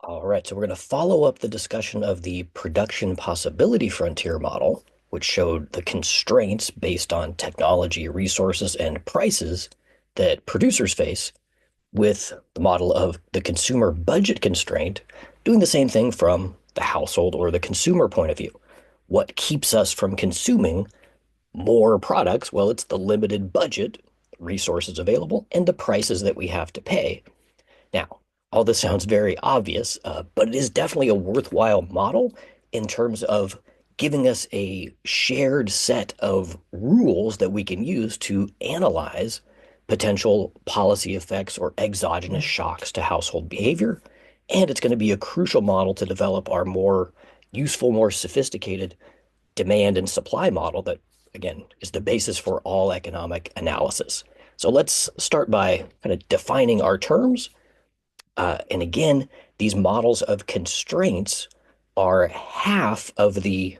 All right, so we're going to follow up the discussion of the production possibility frontier model, which showed the constraints based on technology, resources, and prices that producers face, with the model of the consumer budget constraint, doing the same thing from the household or the consumer point of view. What keeps us from consuming more products? Well, it's the limited budget, resources available, and the prices that we have to pay. Now, all this sounds very obvious, but it is definitely a worthwhile model in terms of giving us a shared set of rules that we can use to analyze potential policy effects or exogenous shocks to household behavior. And it's going to be a crucial model to develop our more useful, more sophisticated demand and supply model that, again, is the basis for all economic analysis. So let's start by kind of defining our terms, and again, these models of constraints are half of the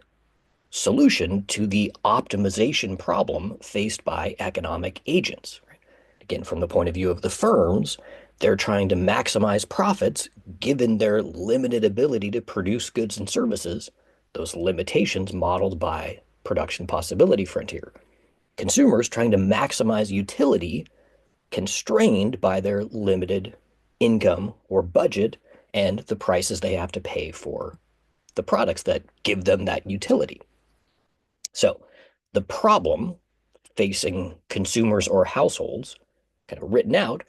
solution to the optimization problem faced by economic agents. Right? Again, from the point of view of the firms, they're trying to maximize profits given their limited ability to produce goods and services, those limitations modeled by production possibility frontier. Consumers trying to maximize utility constrained by their limited income or budget and the prices they have to pay for the products that give them that utility. So the problem facing consumers or households, kind of written out,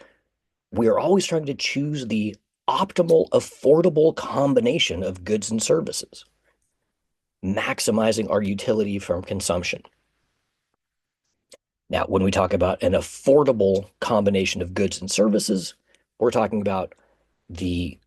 we are always trying to choose the optimal, affordable combination of goods and services, maximizing our utility from consumption. Now, when we talk about an affordable combination of goods and services, we're talking about the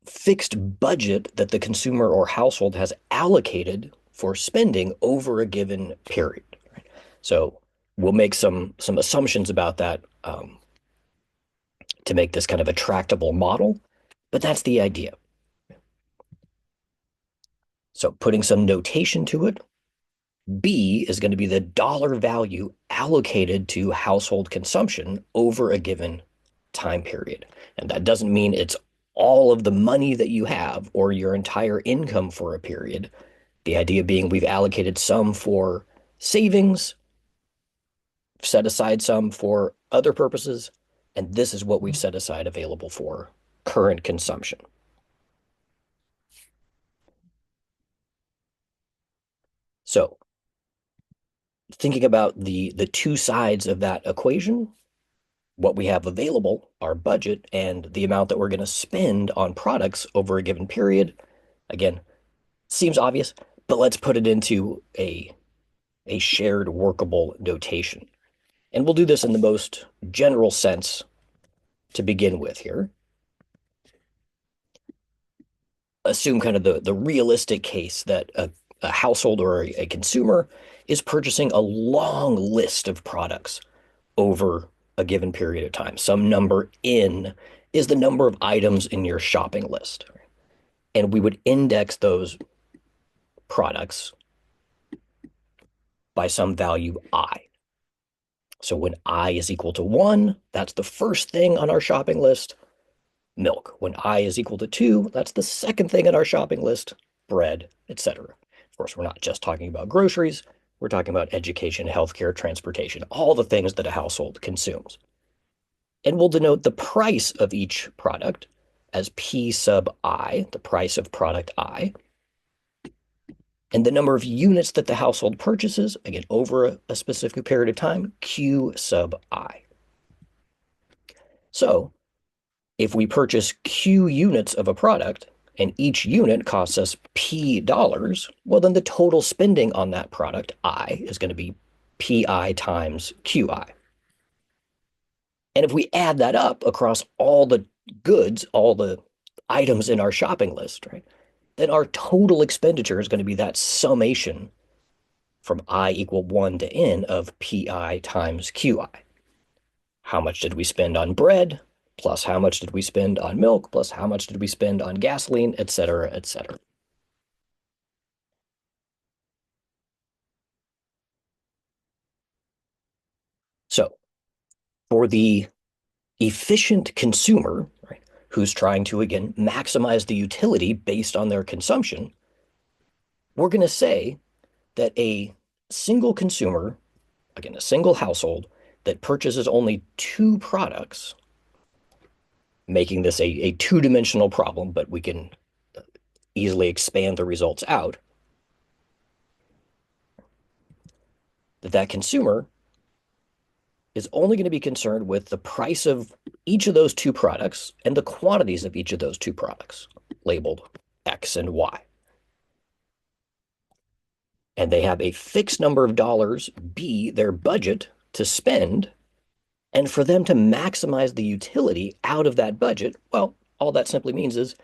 fixed budget that the consumer or household has allocated for spending over a given period. Right? So we'll make some assumptions about that, to make this kind of a tractable model, but that's the idea. So putting some notation to it, B is going to be the dollar value allocated to household consumption over a given time period. And that doesn't mean it's all of the money that you have or your entire income for a period. The idea being we've allocated some for savings, set aside some for other purposes, and this is what we've set aside available for current consumption. So thinking about the two sides of that equation, what we have available, our budget, and the amount that we're going to spend on products over a given period. Again, seems obvious, but let's put it into a shared workable notation. And we'll do this in the most general sense to begin with here. Assume kind of the realistic case that a household or a consumer is purchasing a long list of products over a given period of time. Some number N is the number of items in your shopping list. And we would index those products by some value I. So when I is equal to 1, that's the first thing on our shopping list, milk. When I is equal to 2, that's the second thing on our shopping list, bread, etc. Of course, we're not just talking about groceries. We're talking about education, healthcare, transportation, all the things that a household consumes. And we'll denote the price of each product as P sub I, the price of product I, and the number of units that the household purchases, again, over a specific period of time, Q sub I. So if we purchase Q units of a product and each unit costs us P dollars, well, then the total spending on that product, I, is going to be PI times QI. And if we add that up across all the goods, all the items in our shopping list, right, then our total expenditure is going to be that summation from I equal 1 to N of PI times QI. How much did we spend on bread? Plus how much did we spend on milk? Plus how much did we spend on gasoline, et cetera, et cetera. So for the efficient consumer, right, who's trying to, again, maximize the utility based on their consumption, we're going to say that a single consumer, again, a single household that purchases only two products, making this a two-dimensional problem, but we can easily expand the results out, that consumer is only going to be concerned with the price of each of those two products and the quantities of each of those two products, labeled X and Y. And they have a fixed number of dollars be their budget to spend. And for them to maximize the utility out of that budget, well, all that simply means is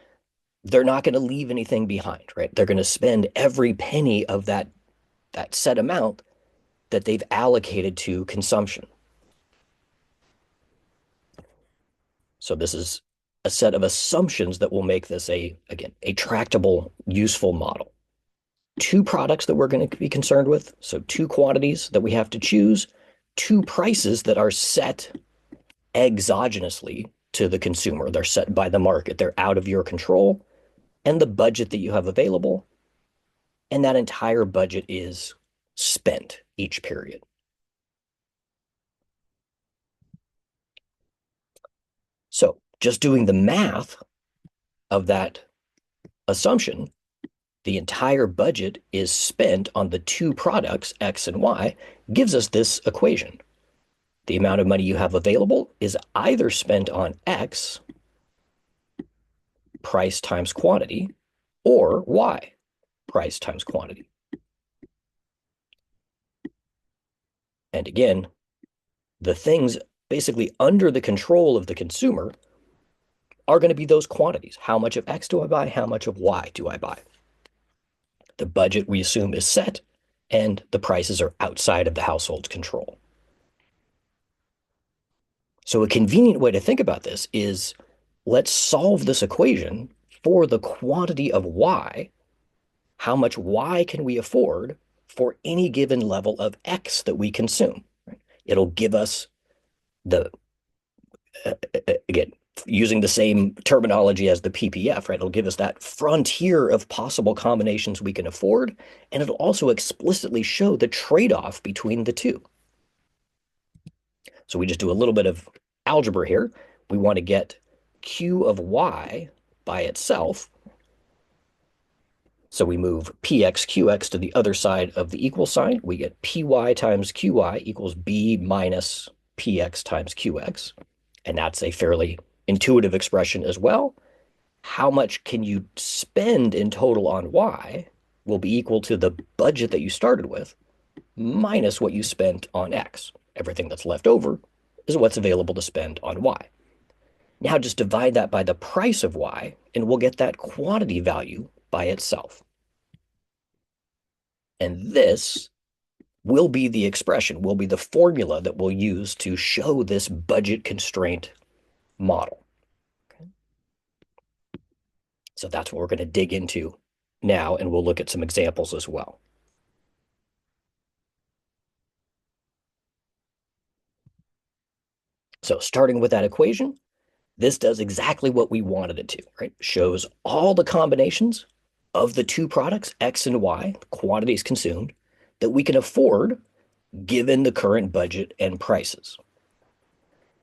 they're not going to leave anything behind, right? They're going to spend every penny of that set amount that they've allocated to consumption. So this is a set of assumptions that will make this again, a tractable, useful model. Two products that we're going to be concerned with. So two quantities that we have to choose, two prices that are set exogenously to the consumer. They're set by the market. They're out of your control, and the budget that you have available. And that entire budget is spent each period. So just doing the math of that assumption, the entire budget is spent on the two products, X and Y, gives us this equation. The amount of money you have available is either spent on X, price times quantity, or Y, price times quantity. And again, the things basically under the control of the consumer are going to be those quantities. How much of X do I buy? How much of Y do I buy? The budget, we assume, is set, and the prices are outside of the household's control. So a convenient way to think about this is, let's solve this equation for the quantity of Y. How much Y can we afford for any given level of X that we consume? It'll give us the, again, using the same terminology as the PPF, right? It'll give us that frontier of possible combinations we can afford, and it'll also explicitly show the trade-off between the two. So we just do a little bit of algebra here. We want to get Q of Y by itself. So we move Px, Qx to the other side of the equal sign. We get Py times Qy equals B minus Px times Qx. And that's a fairly intuitive expression as well. How much can you spend in total on Y will be equal to the budget that you started with minus what you spent on X. Everything that's left over is what's available to spend on Y. Now just divide that by the price of Y, and we'll get that quantity value by itself. And this will be the expression, will be the formula that we'll use to show this budget constraint model. Okay. So that's what we're going to dig into now, and we'll look at some examples as well. So starting with that equation, this does exactly what we wanted it to, right? Shows all the combinations of the two products, X and Y, quantities consumed, that we can afford given the current budget and prices.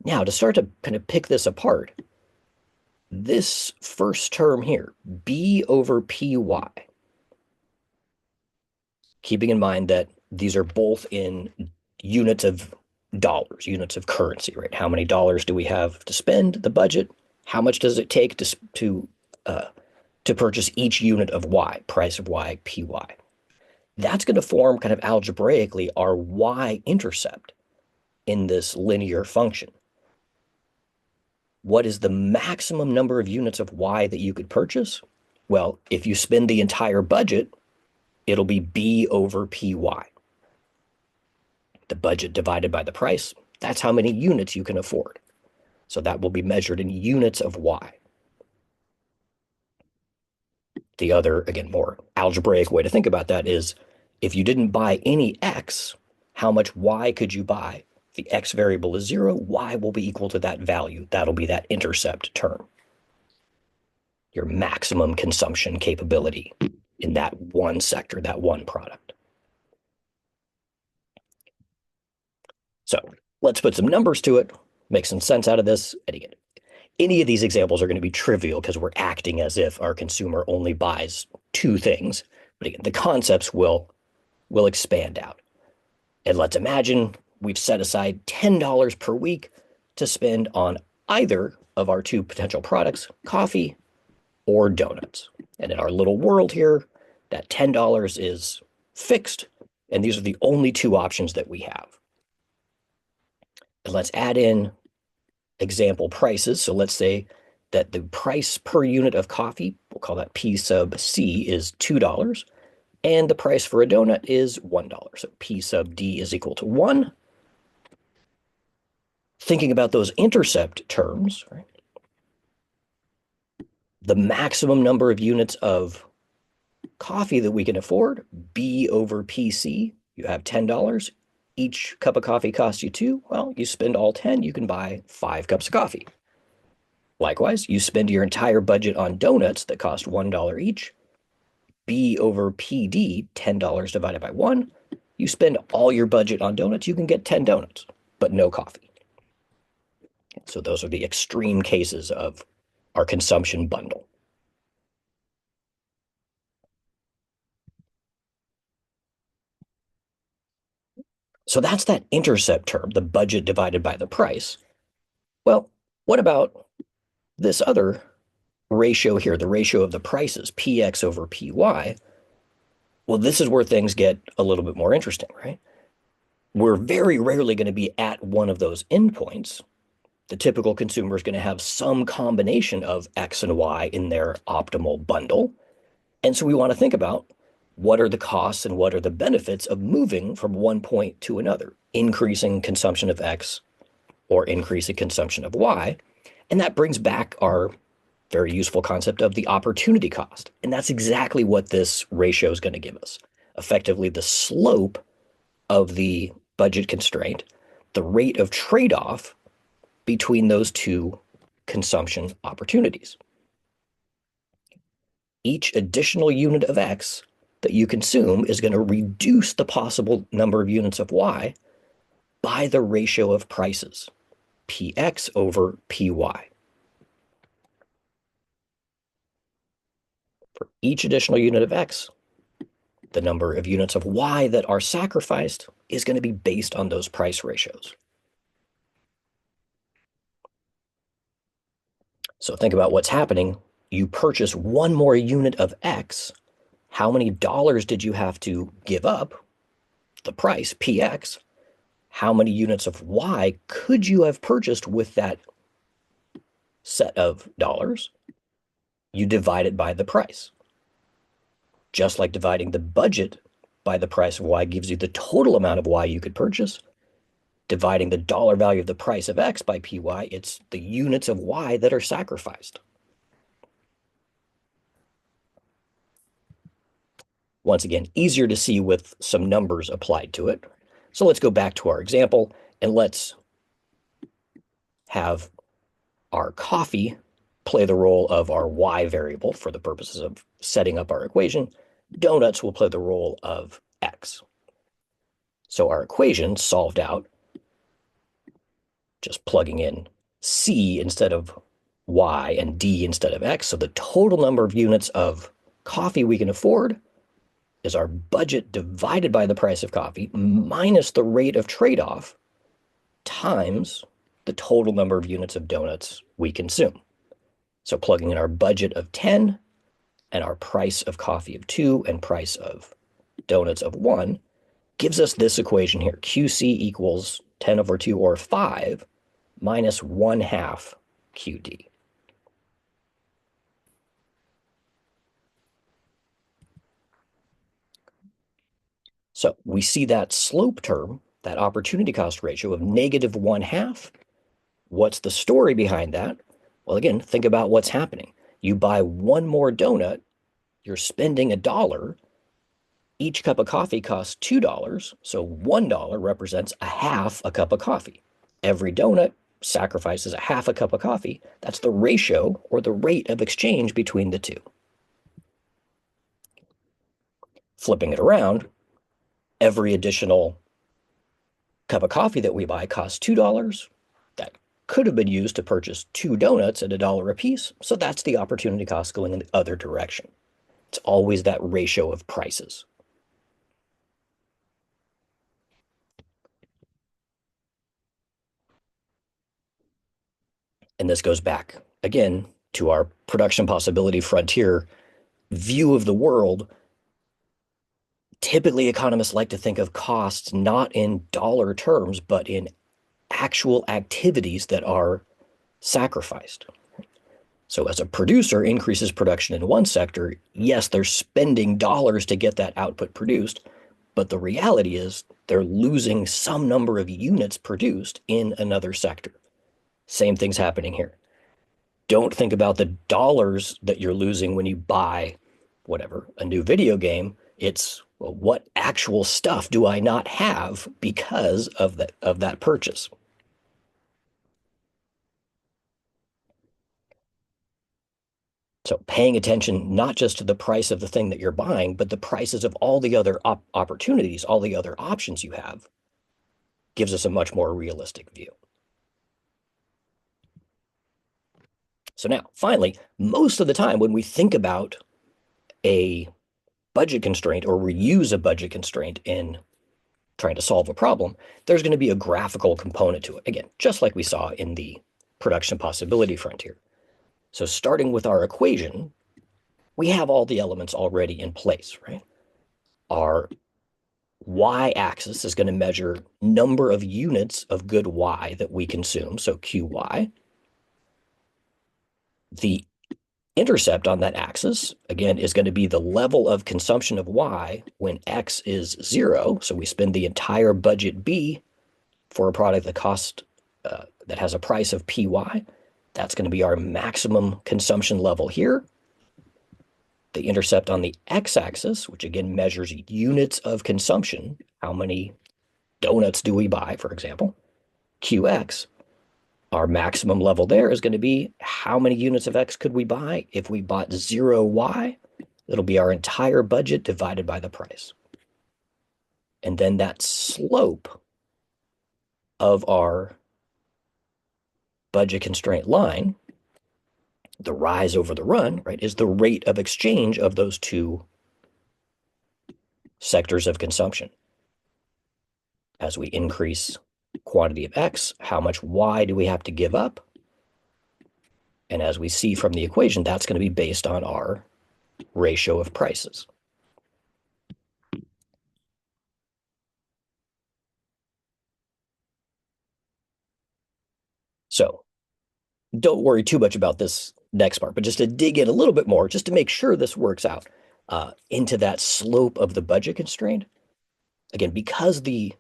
Now, to start to kind of pick this apart, this first term here, B over Py, keeping in mind that these are both in units of dollars, units of currency, right? How many dollars do we have to spend, the budget? How much does it take to purchase each unit of Y, price of Y, Py? That's going to form kind of algebraically our y-intercept in this linear function. What is the maximum number of units of Y that you could purchase? Well, if you spend the entire budget, it'll be B over Py. The budget divided by the price, that's how many units you can afford. So that will be measured in units of Y. The other, again, more algebraic way to think about that is, if you didn't buy any X, how much Y could you buy? If the X variable is 0, Y will be equal to that value. That'll be that intercept term. your maximum consumption capability in that one sector, that one product. So let's put some numbers to it, make some sense out of this. And again, any of these examples are going to be trivial because we're acting as if our consumer only buys two things. But again, the concepts will expand out. And let's imagine we've set aside $10 per week to spend on either of our two potential products, coffee or donuts. And in our little world here, that $10 is fixed, and these are the only two options that we have. And let's add in example prices. So let's say that the price per unit of coffee, we'll call that P sub C, is $2, and the price for a donut is $1. So P sub D is equal to 1. Thinking about those intercept terms, right? The maximum number of units of coffee that we can afford, B over PC, you have $10. Each cup of coffee costs you 2. Well, you spend all 10, you can buy 5 cups of coffee. Likewise, you spend your entire budget on donuts that cost $1 each. B over PD, $10 divided by 1. You spend all your budget on donuts, you can get 10 donuts, but no coffee. So those are the extreme cases of our consumption bundle. So that's that intercept term, the budget divided by the price. Well, what about this other ratio here, the ratio of the prices, PX over PY? Well, this is where things get a little bit more interesting, right? We're very rarely going to be at one of those endpoints. The typical consumer is going to have some combination of X and Y in their optimal bundle. And so we want to think about what are the costs and what are the benefits of moving from one point to another, increasing consumption of X or increasing consumption of Y. And that brings back our very useful concept of the opportunity cost. And that's exactly what this ratio is going to give us. Effectively, the slope of the budget constraint, the rate of trade-off between those two consumption opportunities. Each additional unit of X that you consume is going to reduce the possible number of units of Y by the ratio of prices, PX over PY. For each additional unit of X, the number of units of Y that are sacrificed is going to be based on those price ratios. So think about what's happening. You purchase one more unit of X. How many dollars did you have to give up? The price, PX. How many units of Y could you have purchased with that set of dollars? You divide it by the price. Just like dividing the budget by the price of Y gives you the total amount of Y you could purchase, dividing the dollar value of the price of X by PY, it's the units of Y that are sacrificed. Once again, easier to see with some numbers applied to it. So let's go back to our example and let's have our coffee play the role of our Y variable for the purposes of setting up our equation. Donuts will play the role of X. So our equation solved out, just plugging in C instead of Y and D instead of X. So the total number of units of coffee we can afford is our budget divided by the price of coffee minus the rate of trade-off times the total number of units of donuts we consume. So plugging in our budget of 10 and our price of coffee of 2 and price of donuts of 1 gives us this equation here. QC equals 10 over 2 or 5 minus 1/2 QD. So we see that slope term, that opportunity cost ratio of negative 1/2. What's the story behind that? Well, again, think about what's happening. You buy one more donut, you're spending $1. Each cup of coffee costs $2, so $1 represents a half a cup of coffee. Every donut sacrifices a half a cup of coffee, that's the ratio or the rate of exchange between the two. Flipping it around, every additional cup of coffee that we buy costs $2. That could have been used to purchase 2 donuts at $1 a piece. So that's the opportunity cost going in the other direction. It's always that ratio of prices. And this goes back again to our production possibility frontier view of the world. Typically, economists like to think of costs not in dollar terms, but in actual activities that are sacrificed. So as a producer increases production in one sector, yes, they're spending dollars to get that output produced, but the reality is they're losing some number of units produced in another sector. Same thing's happening here. Don't think about the dollars that you're losing when you buy whatever, a new video game. It's, well, what actual stuff do I not have because of that purchase? So paying attention not just to the price of the thing that you're buying, but the prices of all the other opportunities, all the other options you have, gives us a much more realistic view. So now, finally, most of the time when we think about a budget constraint or reuse a budget constraint in trying to solve a problem, there's going to be a graphical component to it. Again, just like we saw in the production possibility frontier. So starting with our equation, we have all the elements already in place, right? Our y-axis is going to measure number of units of good y that we consume, so qy. The intercept on that axis, again, is going to be the level of consumption of y when x is 0. So we spend the entire budget b for a product that has a price of py. That's going to be our maximum consumption level here. The intercept on the x-axis, which again measures units of consumption, how many donuts do we buy, for example, qx, our maximum level there is going to be how many units of x could we buy? If we bought 0y, it'll be our entire budget divided by the price. And then that slope of our budget constraint line, the rise over the run, right, is the rate of exchange of those two sectors of consumption. As we increase quantity of x, how much y do we have to give up? And as we see from the equation, that's going to be based on our ratio of prices. So don't worry too much about this next part, but just to dig in a little bit more, just to make sure this works out into that slope of the budget constraint. Again, because the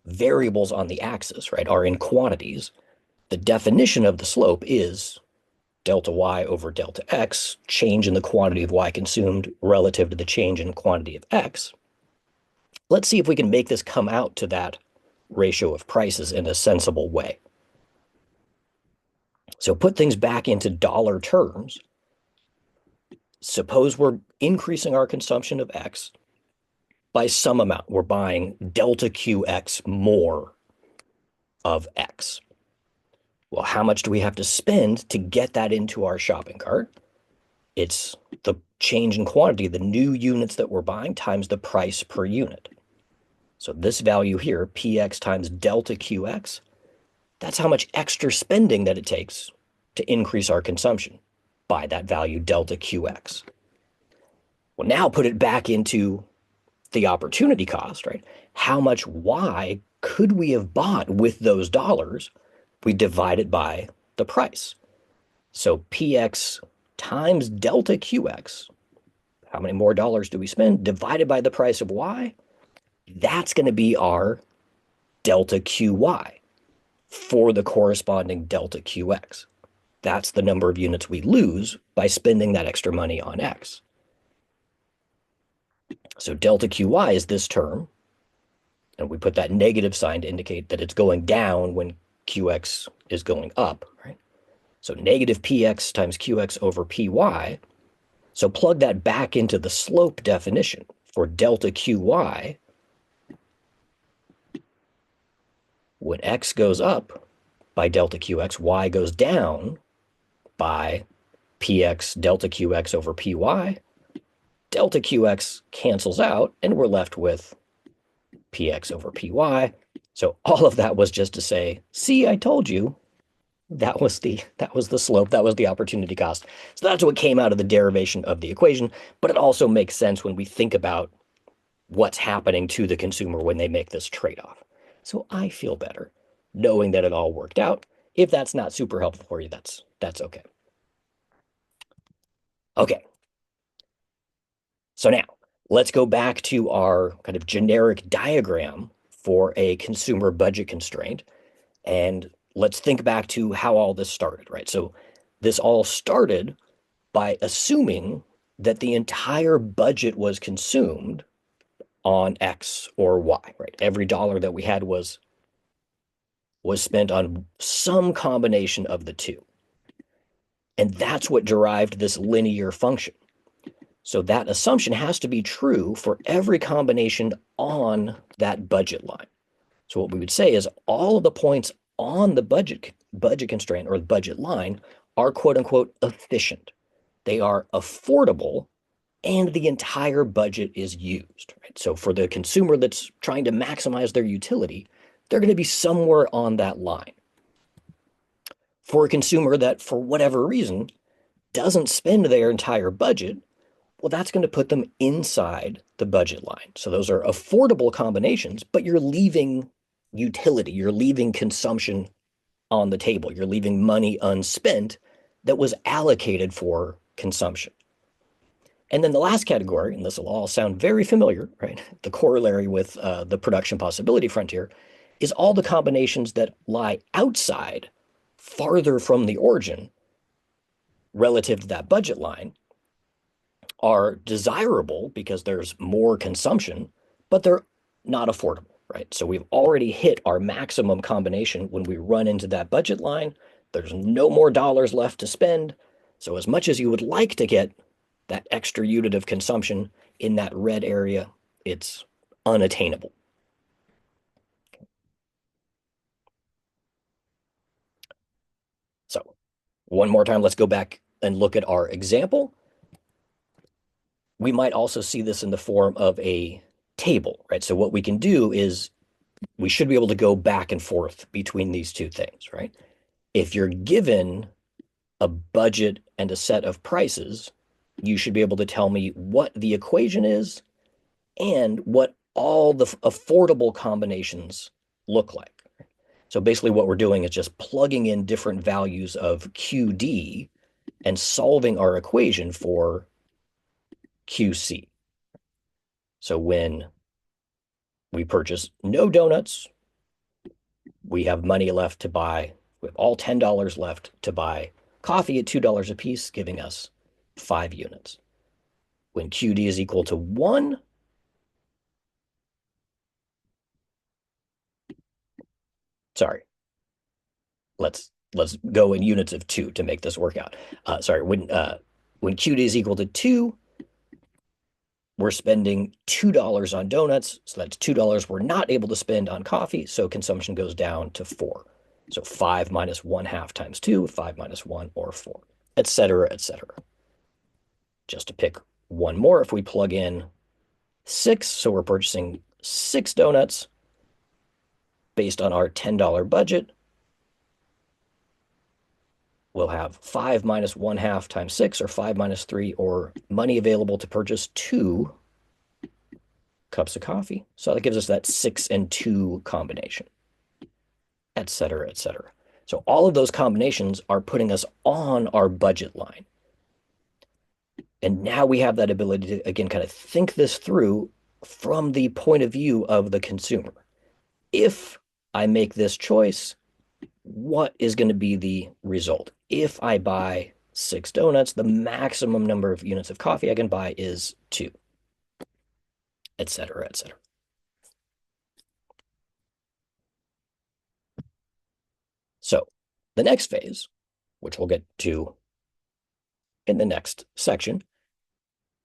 variables on the axis, right, are in quantities, the definition of the slope is delta y over delta x, change in the quantity of y consumed relative to the change in quantity of x. Let's see if we can make this come out to that ratio of prices in a sensible way. So put things back into dollar terms. Suppose we're increasing our consumption of x by some amount. We're buying delta qx more of x. Well, how much do we have to spend to get that into our shopping cart? It's the change in quantity, the new units that we're buying times the price per unit. So this value here, px times delta qx, that's how much extra spending that it takes to increase our consumption by that value delta qx. Well, now put it back into the opportunity cost, right? How much y could we have bought with those dollars? We divide it by the price. So px times delta qx, how many more dollars do we spend, divided by the price of y? That's going to be our delta qy for the corresponding delta qx. That's the number of units we lose by spending that extra money on x. So delta qy is this term, and we put that negative sign to indicate that it's going down when QX is going up, right? So negative PX times QX over PY. So plug that back into the slope definition for delta QY. When X goes up by delta QX, Y goes down by PX delta QX over PY. Delta QX cancels out, and we're left with PX over PY. So all of that was just to say, see, I told you, that was the slope, that was the opportunity cost. So that's what came out of the derivation of the equation, but it also makes sense when we think about what's happening to the consumer when they make this trade-off. So I feel better knowing that it all worked out. If that's not super helpful for you, that's okay. Okay. So now let's go back to our kind of generic diagram for a consumer budget constraint. And let's think back to how all this started, right? So this all started by assuming that the entire budget was consumed on X or Y, right? Every dollar that we had was spent on some combination of the two. And that's what derived this linear function. So that assumption has to be true for every combination on that budget line. So what we would say is all of the points on the budget constraint or the budget line are quote unquote efficient. They are affordable and the entire budget is used. Right? So for the consumer that's trying to maximize their utility, they're going to be somewhere on that line. For a consumer that, for whatever reason, doesn't spend their entire budget, well, that's going to put them inside the budget line. So those are affordable combinations, but you're leaving utility, you're leaving consumption on the table, you're leaving money unspent that was allocated for consumption. And then the last category, and this will all sound very familiar, right? The corollary with the production possibility frontier is all the combinations that lie outside, farther from the origin relative to that budget line, are desirable because there's more consumption, but they're not affordable, right? So we've already hit our maximum combination when we run into that budget line. There's no more dollars left to spend. So as much as you would like to get that extra unit of consumption in that red area, it's unattainable. So one more time, let's go back and look at our example. We might also see this in the form of a table, right? So what we can do is we should be able to go back and forth between these two things, right? If you're given a budget and a set of prices, you should be able to tell me what the equation is and what all the affordable combinations look like. So basically what we're doing is just plugging in different values of QD and solving our equation for QC. So when we purchase no donuts, we have money left to buy, we have all $10 left to buy coffee at $2 a piece, giving us 5 units. When QD is equal to 1, sorry, let's go in units of 2 to make this work out. Sorry, when QD is equal to 2, we're spending $2 on donuts, so that's $2 we're not able to spend on coffee, so consumption goes down to 4. So 5 minus 1 half times 2, 5 minus 1, or 4, etc., etc. Just to pick one more, if we plug in 6, so we're purchasing 6 donuts based on our $10 budget, we'll have 5 minus 1 half times 6, or 5 minus 3, or money available to purchase 2 cups of coffee. So that gives us that 6 and 2 combination, etc., etc. So all of those combinations are putting us on our budget line. And now we have that ability to, again, kind of think this through from the point of view of the consumer. If I make this choice, what is going to be the result? If I buy 6 donuts, the maximum number of units of coffee I can buy is 2, etc., etc. The next phase, which we'll get to in the next section,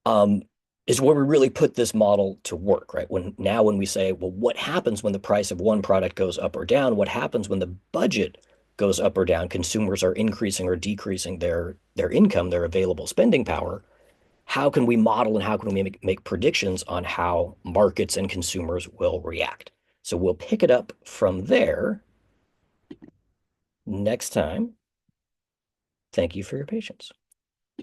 um, is where we really put this model to work, right? When we say, well, what happens when the price of one product goes up or down? What happens when the budget goes up or down? Consumers are increasing or decreasing their income, their available spending power. How can we model and how can we make predictions on how markets and consumers will react? So we'll pick it up from there next time. Thank you for your patience.